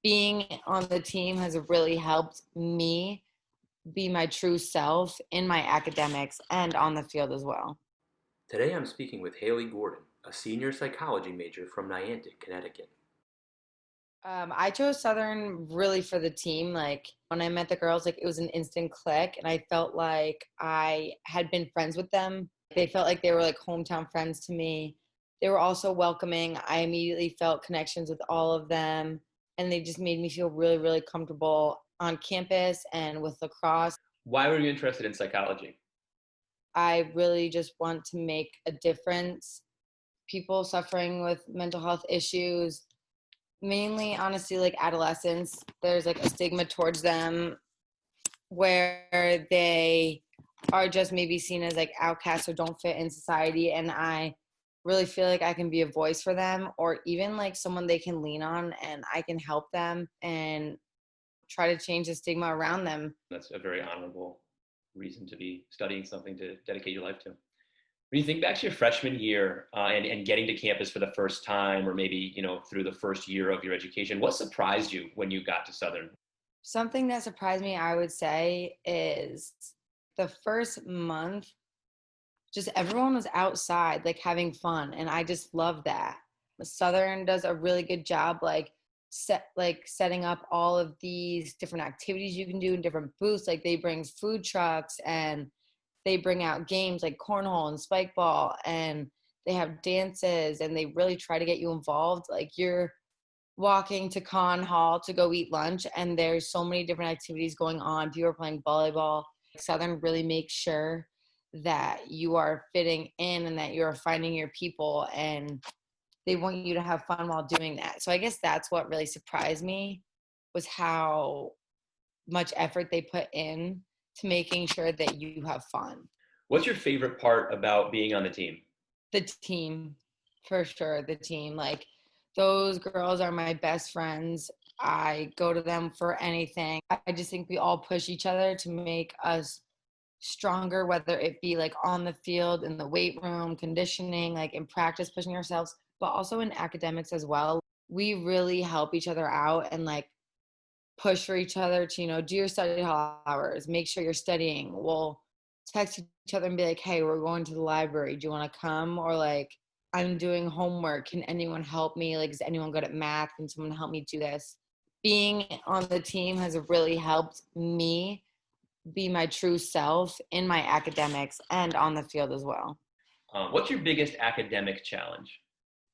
being on the team has really helped me be my true self in my academics and on the field as well. Today I'm speaking with Hailey Gordon, a senior psychology major from Niantic, Connecticut. I chose Southern really for the team. Like when I met the girls, like it was an instant click, and I felt like I had been friends with them. They felt like they were like hometown friends to me. They were also welcoming. I immediately felt connections with all of them, and they just made me feel really, really comfortable on campus and with lacrosse. Why were you interested in psychology? I really just want to make a difference. People suffering with mental health issues, mainly honestly like adolescents, there's like a stigma towards them where they are just maybe seen as like outcasts or don't fit in society, and I really feel like I can be a voice for them, or even like someone they can lean on, and I can help them and try to change the stigma around them. That's a very honorable reason to be studying something to dedicate your life to. When you think back to your freshman year and getting to campus for the first time, or maybe through the first year of your education, what surprised you when you got to Southern? Something that surprised me, I would say, is the first month just everyone was outside like having fun, and I just love that. Southern does a really good job setting up all of these different activities you can do in different booths. Like they bring food trucks, and they bring out games like cornhole and spike ball, and they have dances, and they really try to get you involved. Like you're walking to con hall to go eat lunch, and there's so many different activities going on. People are playing volleyball. Southern really makes sure that you are fitting in and that you're finding your people, and they want you to have fun while doing that. So I guess that's what really surprised me, was how much effort they put in to making sure that you have fun. What's your favorite part about being on the team? The team, for sure. The team, like those girls are my best friends. I go to them for anything. I just think we all push each other to make us stronger, whether it be like on the field, in the weight room, conditioning, like in practice, pushing ourselves, but also in academics as well. We really help each other out and like push for each other to, do your study hall hours, make sure you're studying. We'll text each other and be like, hey, we're going to the library. Do you want to come? Or like, I'm doing homework. Can anyone help me? Like, is anyone good at math? Can someone help me do this? Being on the team has really helped me be my true self in my academics and on the field as well. What's your biggest academic challenge?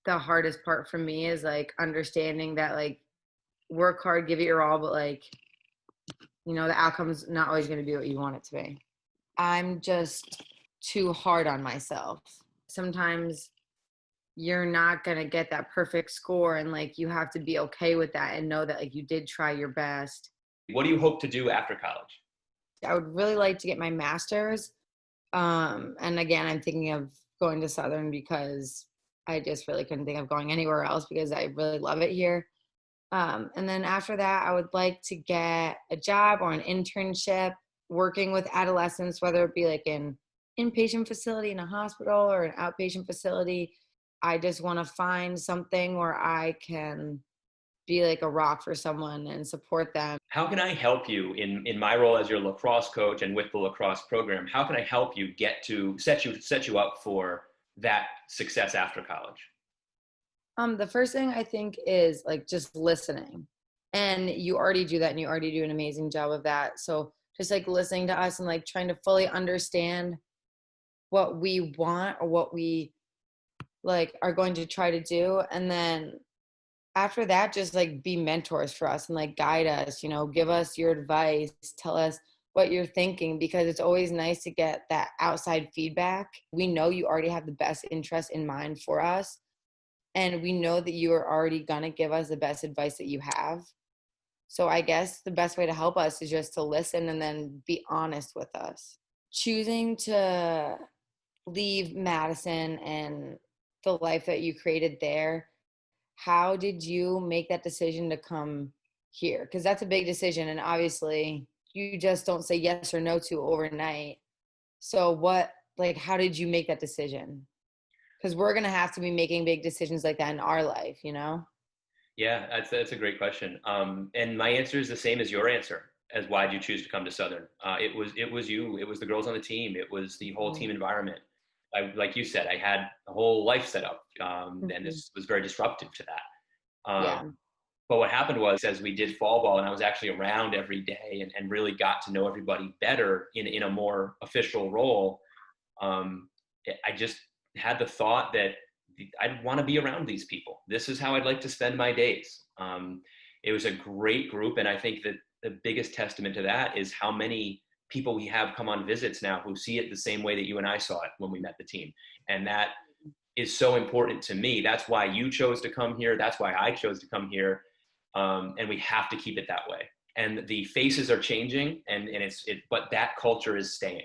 The hardest part for me is like understanding that like work hard, give it your all, but like, the outcome's not always going to be what you want it to be. I'm just too hard on myself. Sometimes you're not going to get that perfect score, and like you have to be okay with that and know that like you did try your best. What do you hope to do after college? I would really like to get my master's. And again, I'm thinking of going to Southern because I just really couldn't think of going anywhere else because I really love it here. And then after that, I would like to get a job or an internship working with adolescents, whether it be like an inpatient facility in a hospital or an outpatient facility. I just want to find something where I can be like a rock for someone and support them. How can I help you in my role as your lacrosse coach and with the lacrosse program? How can I help you get to set you up for that success after college? The first thing I think is like just listening. And you already do that, and you already do an amazing job of that. So just like listening to us and like trying to fully understand what we want or what we like are going to try to do. And then after that, just like be mentors for us and like guide us, give us your advice, tell us what you're thinking, because it's always nice to get that outside feedback. We know you already have the best interest in mind for us, and we know that you are already going to give us the best advice that you have. So I guess the best way to help us is just to listen and then be honest with us. Choosing to leave Madison and the life that you created there, how did you make that decision to come here? Because that's a big decision, and obviously you just don't say yes or no to overnight. So how did you make that decision? Because we're going to have to be making big decisions like that in our life. Yeah, that's a great question. And my answer is the same as your answer. As why did you choose to come to Southern? It was you. It was the girls on the team. It was the whole Mhm. team environment. Like you said, I had a whole life set up, and Mhm. this was very disruptive to that. Yeah. But what happened was, as we did fall ball, and I was actually around every day, and really got to know everybody better in a more official role. Um, I just had the thought that I'd want to be around these people. This is how I'd like to spend my days. It was a great group, and I think that the biggest testament to that is how many people we have come on visits now who see it the same way that you and I saw it when we met the team, and that is so important to me. That's why you chose to come here. That's why I chose to come here, and we have to keep it that way. And the faces are changing, but that culture is staying.